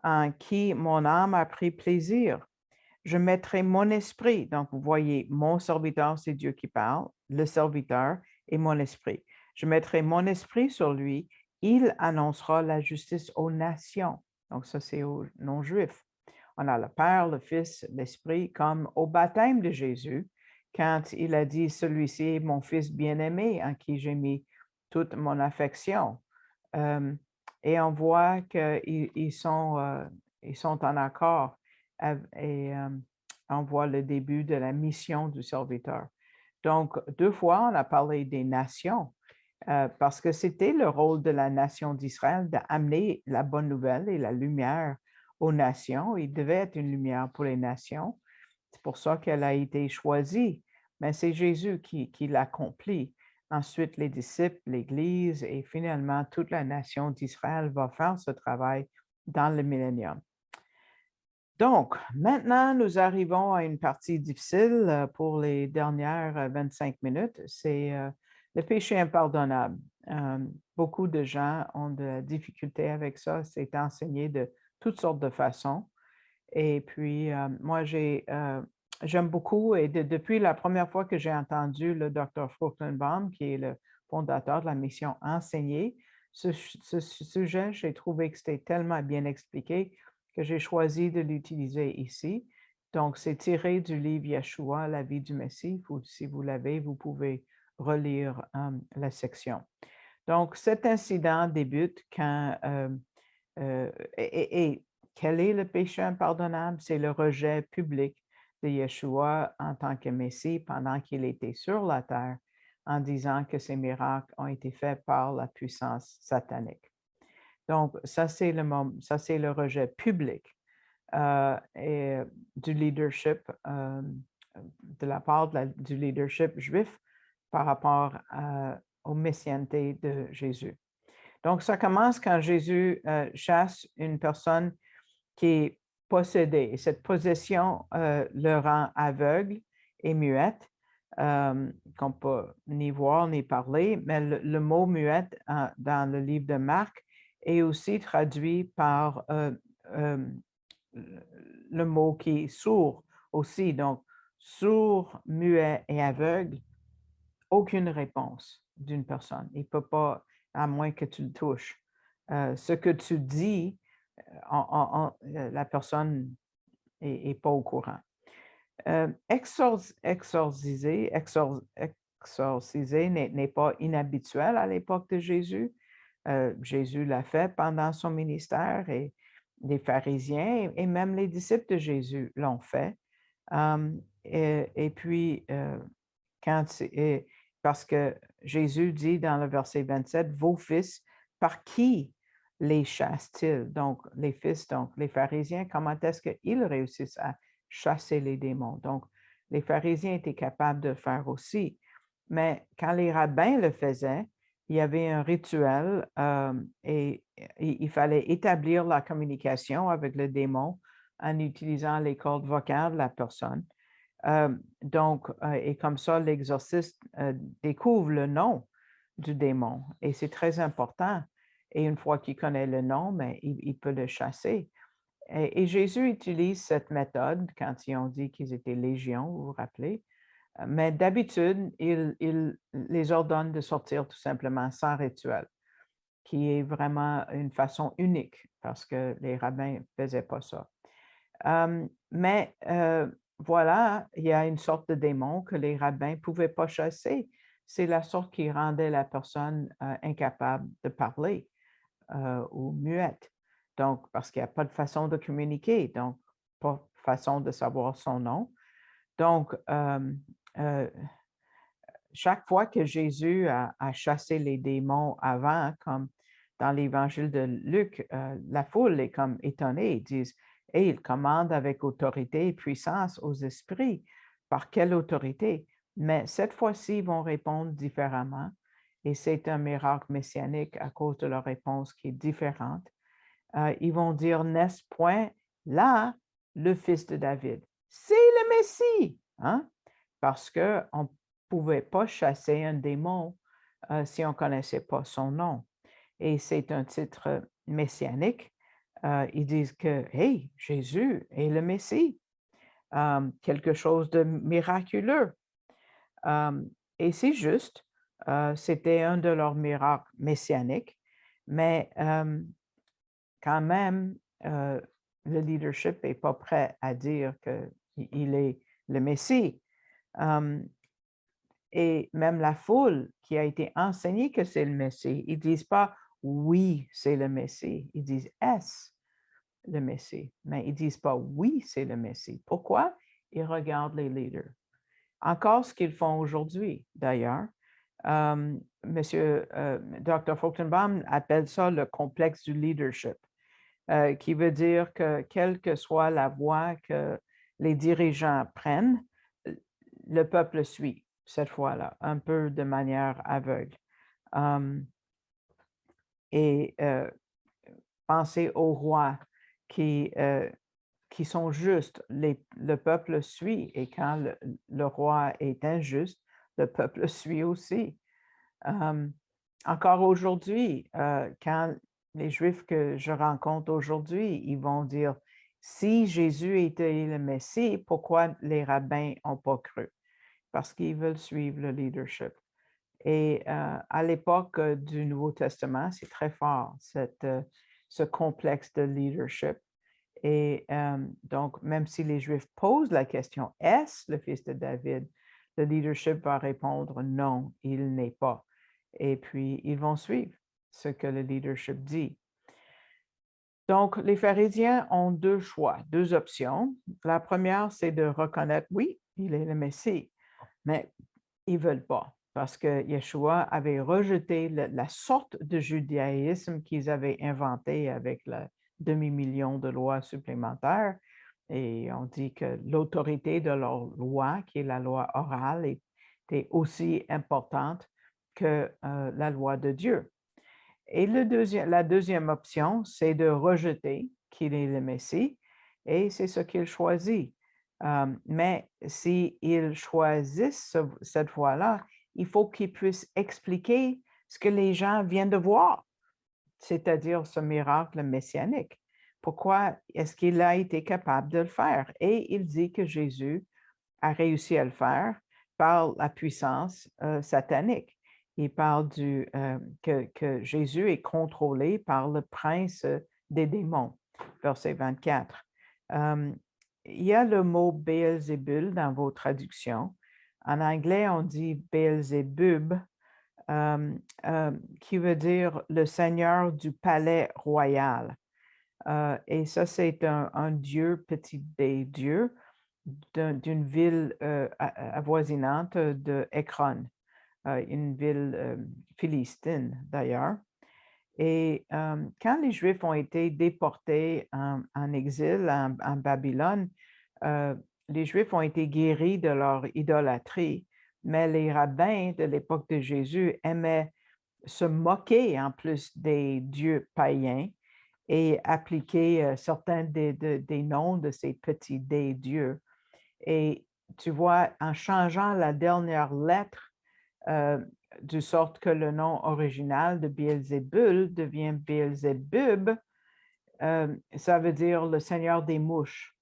en qui mon âme a pris plaisir. Je mettrai mon esprit. » Donc, vous voyez, mon serviteur, c'est Dieu qui parle, le serviteur et mon esprit. « Je mettrai mon esprit sur lui. Il annoncera la justice aux nations. » Donc, ça, c'est aux non-juifs. On a le Père, le Fils, l'Esprit, comme au baptême de Jésus, quand il a dit, « Celui-ci est mon Fils bien-aimé, en qui j'ai mis toute mon affection. » Et on voit qu'ils sont en accord et on voit le début de la mission du serviteur. Donc, 2 fois, on a parlé des nations, parce que c'était le rôle de la nation d'Israël d'amener la bonne nouvelle et la lumière aux nations. Il devait être une lumière pour les nations. C'est pour ça qu'elle a été choisie. Mais c'est Jésus qui l'accomplit. Ensuite, les disciples, l'Église et finalement toute la nation d'Israël va faire ce travail dans le millénium. Donc, maintenant, nous arrivons à une partie difficile pour les dernières 25 minutes. C'est Le péché impardonnable. Beaucoup de gens ont de la difficulté avec ça. C'est enseigné de toutes sortes de façons. Et puis, moi, j'aime beaucoup, et depuis la première fois que j'ai entendu le Dr. Fruchtenbaum, qui est le fondateur de la mission, enseigner ce sujet, j'ai trouvé que c'était tellement bien expliqué que j'ai choisi de l'utiliser ici. Donc, c'est tiré du livre Yeshua, la vie du Messie. Si vous l'avez, vous pouvez relire la section. Donc, cet incident débute quand, et quel est le péché impardonnable? C'est le rejet public de Yeshua en tant que Messie pendant qu'il était sur la terre, en disant que ces miracles ont été faits par la puissance satanique. Donc, ça, c'est le rejet public du leadership, de la part du leadership juif par rapport aux messianités de Jésus. Donc, ça commence quand Jésus chasse une personne qui est possédée. Et cette possession le rend aveugle et muette, qu'on ne peut ni voir ni parler, mais le mot muette dans le livre de Marc est aussi traduit par le mot qui est sourd aussi. Donc, sourd, muet et aveugle, aucune réponse d'une personne. Il ne peut pas, à moins que tu le touches. Ce que tu dis, la personne n'est pas au courant. Exorciser n'est pas inhabituel à l'époque de Jésus. Jésus l'a fait pendant son ministère et les pharisiens et même les disciples de Jésus l'ont fait. Et puis, parce que Jésus dit dans le verset 27, « Vos fils, par qui les chassent-ils? » Donc, les fils, donc les pharisiens, comment est-ce qu'ils réussissent à chasser les démons? Donc, les pharisiens étaient capables de le faire aussi. Mais quand les rabbins le faisaient, il y avait un rituel et il fallait établir la communication avec le démon en utilisant les cordes vocales de la personne. Donc, et comme ça, l'exorciste découvre le nom du démon et c'est très important. Et une fois qu'il connaît le nom, mais il peut le chasser. Et Jésus utilise cette méthode quand ils ont dit qu'ils étaient légion, vous vous rappelez. Mais d'habitude, il les ordonne de sortir tout simplement sans rituel, qui est vraiment une façon unique parce que les rabbins ne faisaient pas ça. Mais voilà, il y a une sorte de démon que les rabbins ne pouvaient pas chasser. C'est la sorte qui rendait la personne incapable de parler ou muette. Donc, parce qu'il n'y a pas de façon de communiquer, donc pas de façon de savoir son nom. Donc, chaque fois que Jésus a chassé les démons avant, comme dans l'évangile de Luc, la foule est comme étonnée. Ils disent, « Et il commande avec autorité et puissance aux esprits. » Par quelle autorité? Mais cette fois-ci, ils vont répondre différemment. Et c'est un miracle messianique à cause de leur réponse qui est différente. Ils vont dire, « N'est-ce point là le fils de David? » C'est le Messie, hein? Parce qu'on ne pouvait pas chasser un démon si on ne connaissait pas son nom. Et c'est un titre messianique. Ils disent que, hey, Jésus est le Messie, quelque chose de miraculeux. Et c'est juste, c'était un de leurs miracles messianiques, mais quand même, le leadership n'est pas prêt à dire qu'il est le Messie. Et même la foule qui a été enseignée que c'est le Messie, ils ne disent pas « oui, c'est le Messie », ils disent « est-ce le Messie », mais ils ne disent pas « oui, c'est le Messie ». Pourquoi? Ils regardent les leaders. Encore ce qu'ils font aujourd'hui, d'ailleurs. Monsieur Dr. Fruchtenbaum appelle ça le complexe du leadership, qui veut dire que quelle que soit la voie que les dirigeants prennent, le peuple suit cette fois-là, un peu de manière aveugle. Et pensez aux rois qui sont justes, le peuple suit, et quand le roi est injuste, le peuple suit aussi. Encore aujourd'hui, quand les Juifs que je rencontre aujourd'hui, ils vont dire, si Jésus était le Messie, pourquoi les rabbins n'ont pas cru? Parce qu'ils veulent suivre le leadership. Et à l'époque du Nouveau Testament, c'est très fort, ce complexe de leadership. Et donc, même si les Juifs posent la question, est-ce le fils de David? Le leadership va répondre non, il n'est pas. Et puis, ils vont suivre ce que le leadership dit. Donc, les pharisiens ont deux choix, deux options. La première, c'est de reconnaître, oui, il est le Messie, mais ils ne veulent pas parce que Yeshua avait rejeté la sorte de judaïsme qu'ils avaient inventé avec le demi-million de lois supplémentaires. Et on dit que l'autorité de leur loi, qui est la loi orale, était aussi importante que la loi de Dieu. Et la deuxième option, c'est de rejeter qu'il est le Messie, et c'est ce qu'il choisit. Mais s'ils choisissent cette voie-là, il faut qu'ils puissent expliquer ce que les gens viennent de voir, c'est-à-dire ce miracle messianique. Pourquoi est-ce qu'il a été capable de le faire? Et il dit que Jésus a réussi à le faire par la puissance satanique. Il parle que Jésus est contrôlé par le prince des démons, verset 24. Il y a le mot Béelzébul dans vos traductions. En anglais, on dit Béelzébub, qui veut dire le seigneur du palais royal. Et ça, c'est un dieu, petit d, dieu, d'une ville avoisinante de Ekron, une ville philistine d'ailleurs. Et quand les Juifs ont été déportés en exil en Babylone, les Juifs ont été guéris de leur idolâtrie, mais les rabbins de l'époque de Jésus aimaient se moquer en plus des dieux païens et appliquer certains des noms de ces petits dieux. Et tu vois, en changeant la dernière lettre, de sorte que le nom original de Béelzébul devient Béelzébub, ça veut dire le seigneur des mouches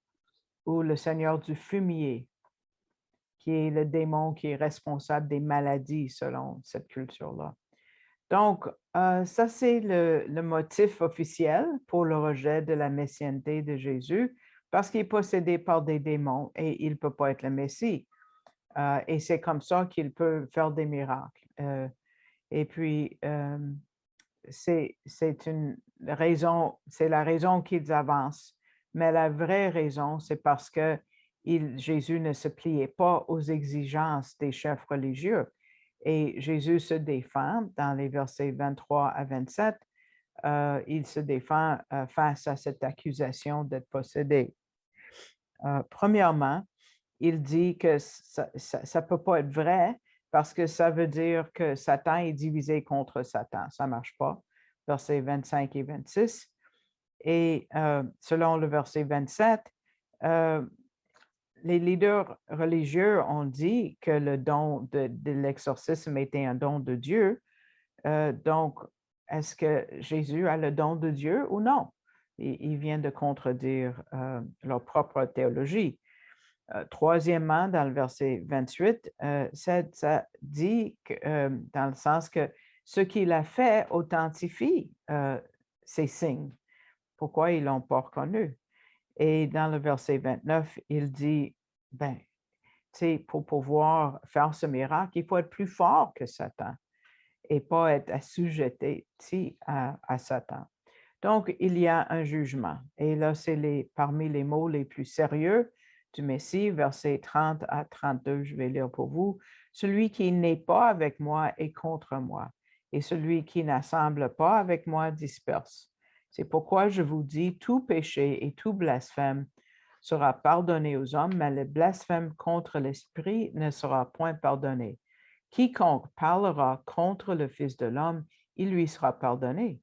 ou le seigneur du fumier, qui est le démon qui est responsable des maladies selon cette culture-là. Donc, ça, c'est le motif officiel pour le rejet de la messianité de Jésus, parce qu'il est possédé par des démons et il ne peut pas être le Messie. Et c'est comme ça qu'il peut faire des miracles. Et puis, c'est la raison qu'ils avancent. Mais la vraie raison, c'est parce que Jésus ne se pliait pas aux exigences des chefs religieux. Et Jésus se défend dans les versets 23 à 27. Il se défend face à cette accusation d'être possédé. Premièrement, il dit que ça ne peut pas être vrai parce que ça veut dire que Satan est divisé contre Satan. Ça ne marche pas. Versets 25 et 26. Et selon le verset 27, les leaders religieux ont dit que le don de l'exorcisme était un don de Dieu. Donc, est-ce que Jésus a le don de Dieu ou non? Il vient de contredire leur propre théologie. Troisièmement, dans le verset 28, ça dit que, dans le sens que ce qu'il a fait authentifie ces signes. Pourquoi ils ne l'ont pas reconnu? Et dans le verset 29, il dit, ben, tu sais, pour pouvoir faire ce miracle, il faut être plus fort que Satan et pas être assujetti à Satan. Donc, il y a un jugement. Et là, c'est parmi les mots les plus sérieux du Messie, versets 30 à 32, je vais lire pour vous. Celui qui n'est pas avec moi est contre moi, et celui qui n'assemble pas avec moi disperse. C'est pourquoi je vous dis, tout péché et tout blasphème sera pardonné aux hommes, mais le blasphème contre l'Esprit ne sera point pardonné. Quiconque parlera contre le Fils de l'homme, il lui sera pardonné.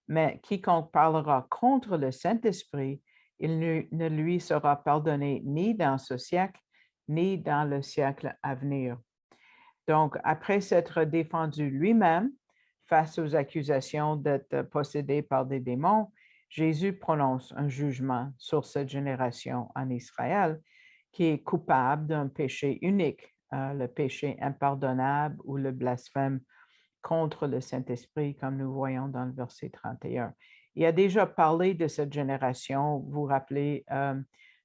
Mais quiconque parlera contre le Saint-Esprit, il ne lui sera pardonné ni dans ce siècle, ni dans le siècle à venir. Donc, après s'être défendu lui-même face aux accusations d'être possédé par des démons, Jésus prononce un jugement sur cette génération en Israël qui est coupable d'un péché unique, le péché impardonnable ou le blasphème contre le Saint-Esprit, comme nous voyons dans le verset 31. Il a déjà parlé de cette génération, vous vous rappelez,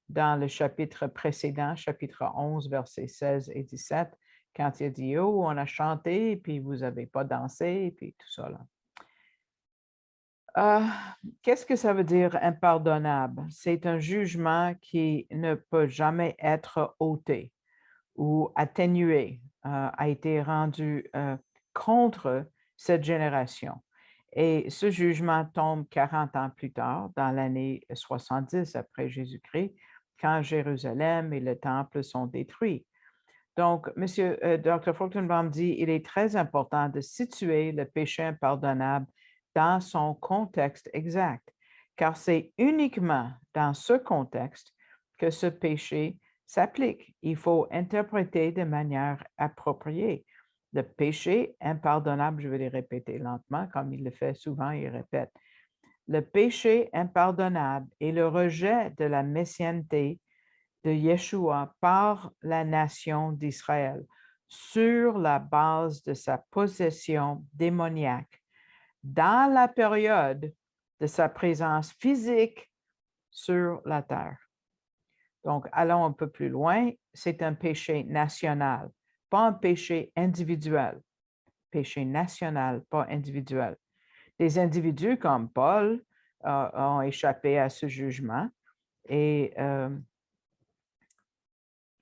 dans le chapitre précédent, chapitre 11, versets 16 et 17, quand il a dit, oh, on a chanté, puis vous n'avez pas dansé, puis tout ça. Là. Qu'est-ce que ça veut dire impardonnable? C'est un jugement qui ne peut jamais être ôté ou atténué, a été rendu contre cette génération. Et ce jugement tombe 40 ans plus tard, dans l'année 70 après Jésus-Christ, quand Jérusalem et le temple sont détruits. Donc, Dr. Fruchtenbaum dit, il est très important de situer le péché impardonnable dans son contexte exact, car c'est uniquement dans ce contexte que ce péché s'applique. Il faut interpréter de manière appropriée. Le péché impardonnable, je vais le répéter lentement, comme il le fait souvent, il répète. Le péché impardonnable est le rejet de la messianité de Yeshua par la nation d'Israël sur la base de sa possession démoniaque dans la période de sa présence physique sur la terre. Donc, allons un peu plus loin, c'est un péché national, pas un péché individuel. Péché national, pas individuel. Des individus comme Paul ont échappé à ce jugement et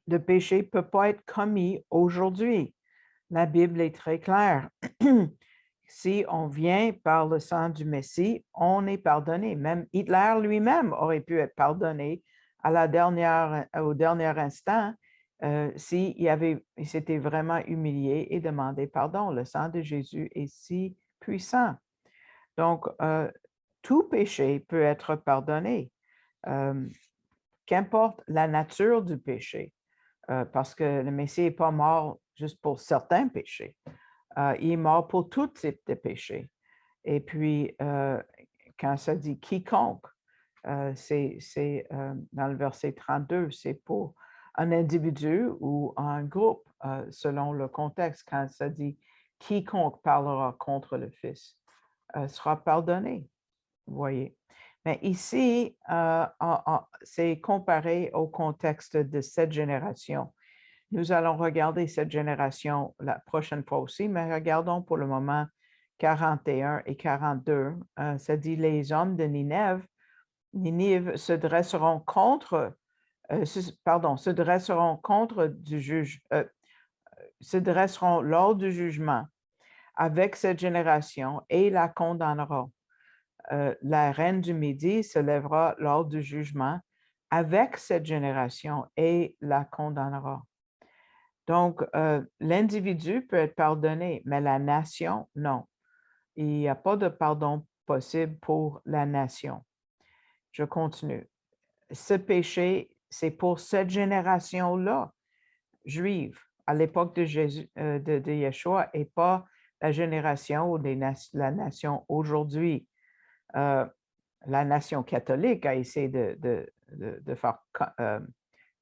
le péché ne peut pas être commis aujourd'hui. La Bible est très claire. Si on vient par le sang du Messie, on est pardonné. Même Hitler lui-même aurait pu être pardonné au dernier instant s'il s'était vraiment humilié et demandé pardon. Le sang de Jésus est si puissant. Donc, tout péché peut être pardonné, qu'importe la nature du péché, parce que le Messie n'est pas mort juste pour certains péchés. Il est mort pour tout type de péché. Et puis, quand ça dit quiconque, c'est dans le verset 32, c'est pour un individu ou un groupe, selon le contexte. Quand ça dit quiconque parlera contre le Fils sera pardonné, vous voyez. Mais ici, c'est comparé au contexte de cette génération. Nous allons regarder cette génération la prochaine fois aussi, mais regardons pour le moment 41 et 42. Ça dit les hommes de Ninive se dresseront contre du juge, se dresseront lors du jugement avec cette génération et la condamneront. La reine du Midi se lèvera lors du jugement avec cette génération et la condamnera. Donc, l'individu peut être pardonné, mais la nation, non. Il n'y a pas de pardon possible pour la nation. Je continue. Ce péché, c'est pour cette génération-là, juive, à l'époque de Jésus, de Yeshua, et pas la génération ou la nation aujourd'hui. La nation catholique a essayé de faire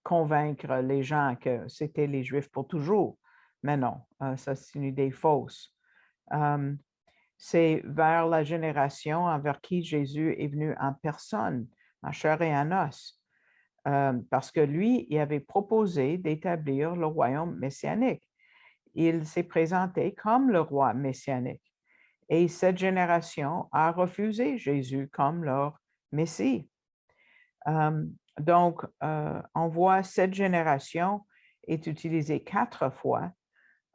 convaincre les gens que c'était les Juifs pour toujours. Mais non, ça c'est une idée fausse. C'est vers la génération envers qui Jésus est venu en personne, en chair et en os, parce que lui, il avait proposé d'établir le royaume messianique. Il s'est présenté comme le roi messianique. Et cette génération a refusé Jésus comme leur Messie. Donc, on voit cette génération est utilisée 4 fois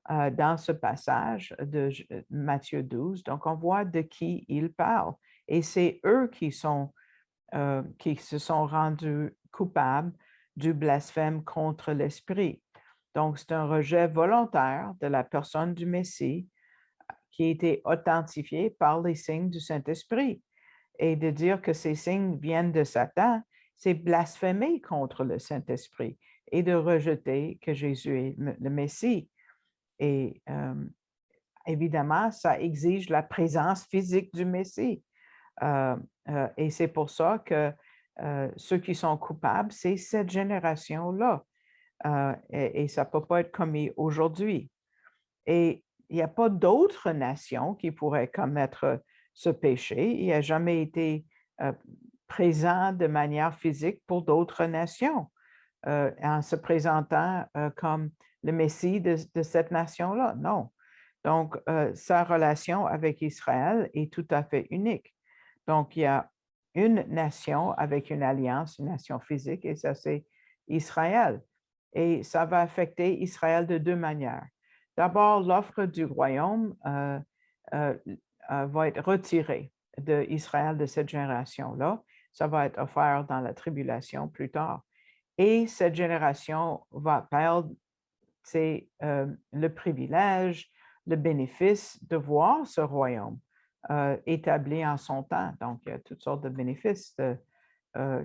dans ce passage de Matthieu 12. Donc, on voit de qui il parle. Et c'est eux qui se sont rendus coupables du blasphème contre l'Esprit. Donc, c'est un rejet volontaire de la personne du Messie qui a été authentifié par les signes du Saint-Esprit. Et de dire que ces signes viennent de Satan, c'est blasphémer contre le Saint-Esprit et de rejeter que Jésus est le Messie. Et évidemment, ça exige la présence physique du Messie. Et c'est pour ça que ceux qui sont coupables, c'est cette génération-là. Et ça ne peut pas être commis aujourd'hui. Et il n'y a pas d'autres nations qui pourraient commettre ce péché. Il n'a jamais été présent de manière physique pour d'autres nations en se présentant comme le Messie de cette nation-là. Non. Donc, sa relation avec Israël est tout à fait unique. Donc, il y a une nation avec une alliance, une nation physique, et ça, c'est Israël. Et ça va affecter Israël de deux manières. D'abord, l'offre du royaume va être retirée d'Israël de cette génération-là. Ça va être offert dans la tribulation plus tard. Et cette génération va perdre le privilège, le bénéfice de voir ce royaume établi en son temps. Donc, il y a toutes sortes de bénéfices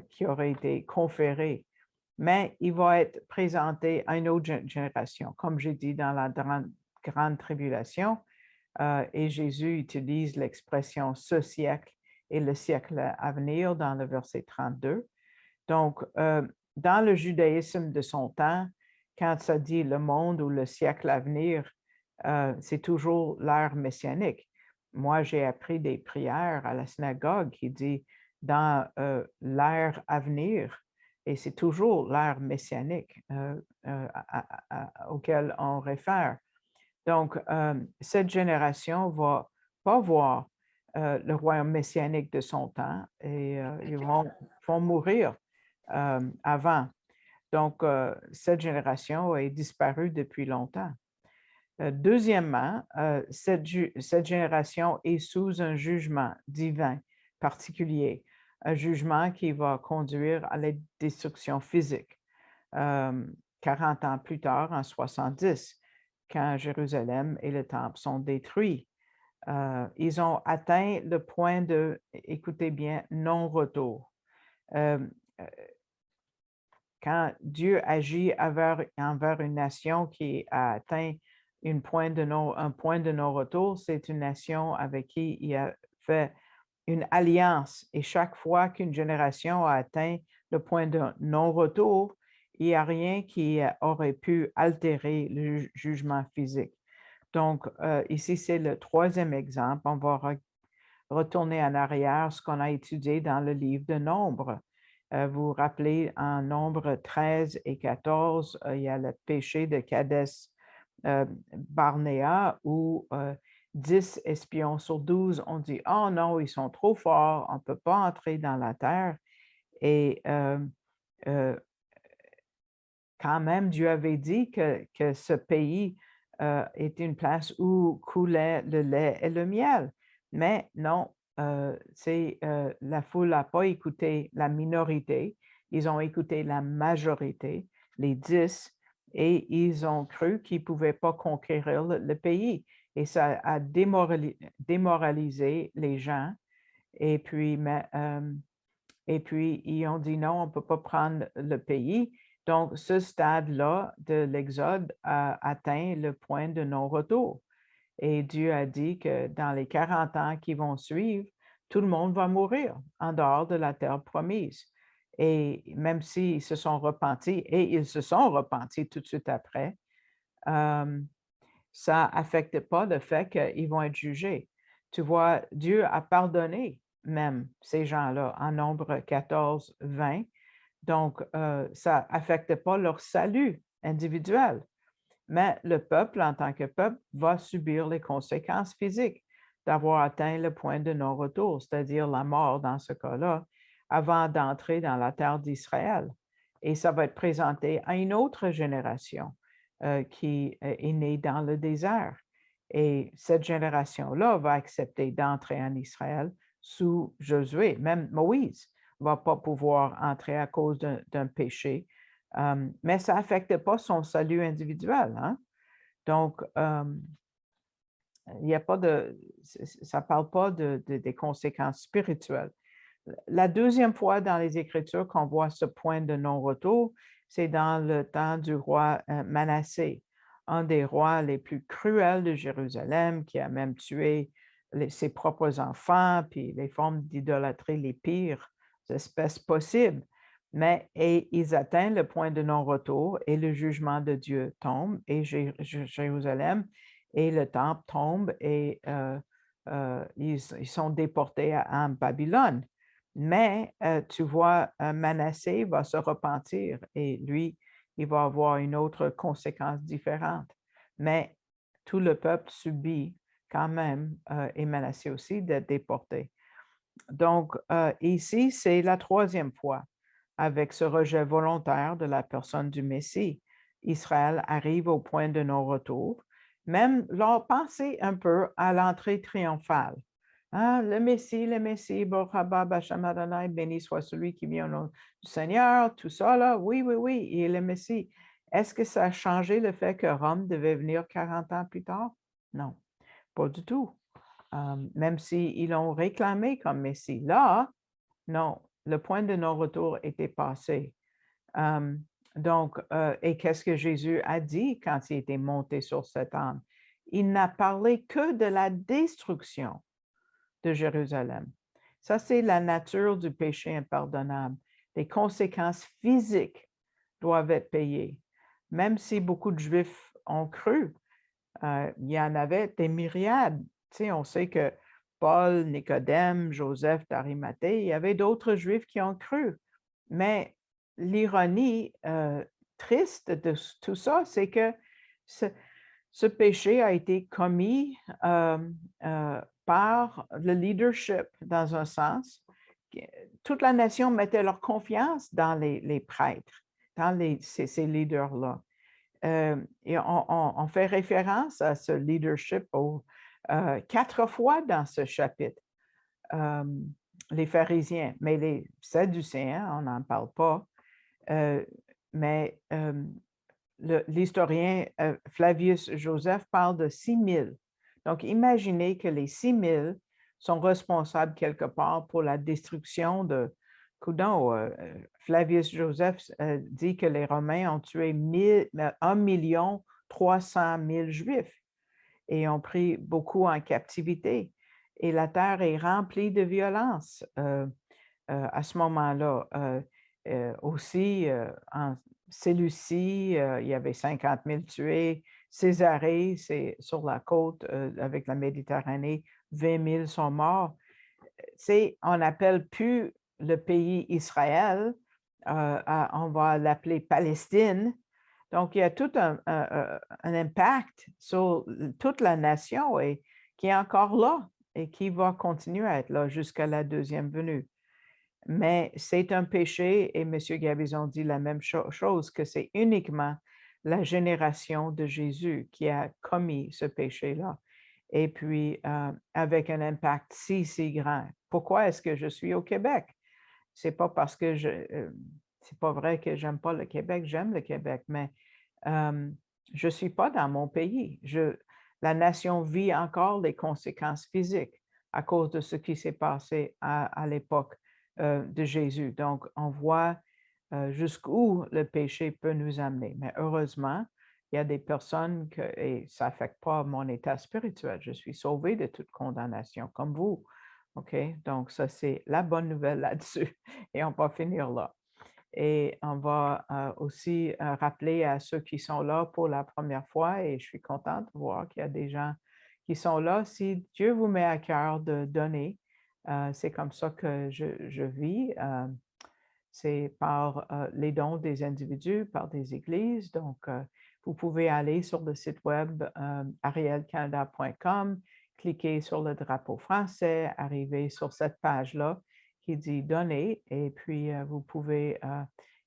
qui auraient été conférés. Mais il va être présenté à une autre génération, comme j'ai dit dans la grande tribulation. Et Jésus utilise l'expression ce siècle et le siècle à venir dans le verset 32. Donc, dans le judaïsme de son temps, quand ça dit le monde ou le siècle à venir, c'est toujours l'ère messianique. Moi, j'ai appris des prières à la synagogue qui dit dans l'ère à venir, et c'est toujours l'ère messianique auquel on réfère. Donc, cette génération ne va pas voir le royaume messianique de son temps et ils vont mourir avant. Donc, cette génération est disparue depuis longtemps. Deuxièmement, cette génération est sous un jugement divin particulier, un jugement qui va conduire à la destruction physique. 40 ans plus tard, en 70, quand Jérusalem et le Temple sont détruits, ils ont atteint le point de, écoutez bien, non-retour. Quand Dieu agit envers une nation qui a atteint un point de non-retour, c'est une nation avec qui il a fait une alliance. Et chaque fois qu'une génération a atteint le point de non-retour, il n'y a rien qui aurait pu altérer le jugement physique. Donc, ici, c'est le troisième exemple. On va retourner en arrière ce qu'on a étudié dans le livre de Nombres. Vous vous rappelez, en Nombre 13 et 14, il y a le péché de Kadès Barnéa où 10 espions sur 12 ont dit « Oh non, ils sont trop forts, on ne peut pas entrer dans la terre. » Et quand même, Dieu avait dit que ce pays était une place où coulait le lait et le miel. Mais non, la foule n'a pas écouté la minorité, ils ont écouté la majorité, les 10, et ils ont cru qu'ils ne pouvaient pas conquérir le pays. Et ça a démoralisé les gens. Et puis, ils ont dit non, on ne peut pas prendre le pays. Donc, ce stade-là de l'Exode a atteint le point de non-retour. Et Dieu a dit que dans les 40 ans qui vont suivre, tout le monde va mourir en dehors de la terre promise. Et même s'ils se sont repentis, et ils se sont repentis tout de suite après, ça n'affecte pas le fait qu'ils vont être jugés. Tu vois, Dieu a pardonné même ces gens-là en Nombre 14, 20. Donc, ça n'affecte pas leur salut individuel. Mais le peuple, en tant que peuple, va subir les conséquences physiques d'avoir atteint le point de non-retour, c'est-à-dire la mort dans ce cas-là, avant d'entrer dans la terre d'Israël. Et ça va être présenté à une autre génération qui est née dans le désert. Et cette génération-là va accepter d'entrer en Israël sous Josué. Même Moïse ne va pas pouvoir entrer à cause d'un péché, mais ça n'affecte pas son salut individuel. Hein? Donc, il y a pas ça ne parle pas des conséquences spirituelles. La deuxième fois dans les Écritures qu'on voit ce point de non-retour, c'est dans le temps du roi Manassé. un des rois les plus cruels de Jérusalem, qui a même tué ses propres enfants, puis les formes d'idolâtrie les pires espèces possibles. Mais et ils atteignent le point de non-retour et le jugement de Dieu tombe et Jérusalem et le temple tombent et ils sont déportés en Babylone. Mais tu vois, Manassé va se repentir et lui, il va avoir une autre conséquence différente. Mais tout le peuple subit quand même, et Manassé aussi, d'être déporté. Donc, ici, c'est la troisième fois avec ce rejet volontaire de la personne du Messie. Israël arrive au point de non-retour. Même leur pensée un peu à l'entrée triomphale. Ah, le Messie, Baruch haba b'Hashem Adonai, béni soit celui qui vient au nom du Seigneur, tout ça là, oui, oui, oui, il est le Messie. Est-ce que ça a changé le fait que Rome devait venir 40 ans plus tard? Non, pas du tout. Même s'ils l'ont réclamé comme Messie. Là, non, le point de non-retour était passé. Donc, et qu'est-ce que Jésus a dit quand il était monté sur cet âne? Il n'a parlé que de la destruction de Jérusalem. Ça, c'est la nature du péché impardonnable. Les conséquences physiques doivent être payées. Même si beaucoup de Juifs ont cru, il y en avait des myriades. Tu sais, on sait que Paul, Nicodème, Joseph d'Arimathée, il y avait d'autres Juifs qui ont cru. Mais l'ironie triste de tout ça, c'est que ce péché a été commis par le leadership, dans un sens. Toute la nation mettait leur confiance dans les prêtres, dans ces leaders-là. Et on fait référence à ce leadership 4 fois dans ce chapitre. Les pharisiens, mais les sadducéens, on n'en parle pas. Mais l'historien Flavius Joseph parle de 6 000. Donc, imaginez que les 6 000 sont responsables quelque part pour la destruction de. Coudon, Flavius Joseph dit que les Romains ont tué 1 300 000 Juifs et ont pris beaucoup en captivité. Et la terre est remplie de violence à ce moment-là. Aussi, en Séleucie, il y avait 50 000 tués. Césarée, c'est sur la côte avec la Méditerranée, 20 000 sont morts. On n'appelle plus le pays Israël, on va l'appeler Palestine. Donc, il y a tout un impact sur toute la nation et qui est encore là et qui va continuer à être là jusqu'à la deuxième venue. Mais c'est un péché et M. Gabizon dit la même chose, que c'est uniquement la génération de Jésus qui a commis ce péché-là. Et puis, avec un impact si grand. Pourquoi est-ce que je suis au Québec? C'est pas parce que c'est pas vrai que j'aime pas le Québec, j'aime le Québec, mais je suis pas dans mon pays. La nation vit encore les conséquences physiques à cause de ce qui s'est passé à l'époque de Jésus. Donc, on voit jusqu'où le péché peut nous amener. Mais heureusement, il y a des personnes et ça n'affecte pas mon état spirituel. Je suis sauvée de toute condamnation, comme vous. OK? Donc, ça, c'est la bonne nouvelle là-dessus. Et on va finir là. Et on va aussi rappeler à ceux qui sont là pour la première fois, et je suis contente de voir qu'il y a des gens qui sont là. Si Dieu vous met à cœur de donner, c'est comme ça que je vis. C'est par les dons des individus, par des églises. Donc, vous pouvez aller sur le site web arielcanada.com, cliquer sur le drapeau français, arriver sur cette page-là qui dit Donner, et puis vous pouvez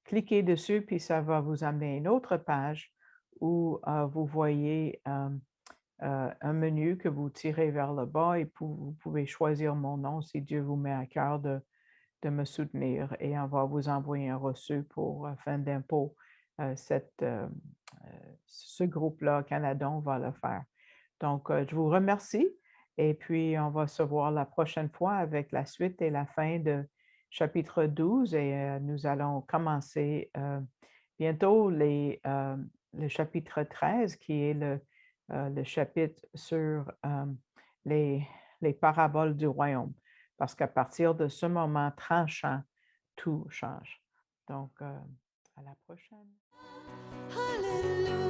cliquer dessus, puis ça va vous amener à une autre page où vous voyez un menu que vous tirez vers le bas et vous pouvez choisir mon nom si Dieu vous met à cœur de me soutenir et on va vous envoyer un reçu pour fin d'impôt. Ce groupe-là, Canadon, va le faire. Donc, je vous remercie et puis on va se voir la prochaine fois avec la suite et la fin de chapitre 12 et nous allons commencer bientôt le chapitre 13, qui est le chapitre sur les, les paraboles du royaume. Parce qu'à partir de ce moment tranchant, tout change. Donc, à la prochaine. Alléluia.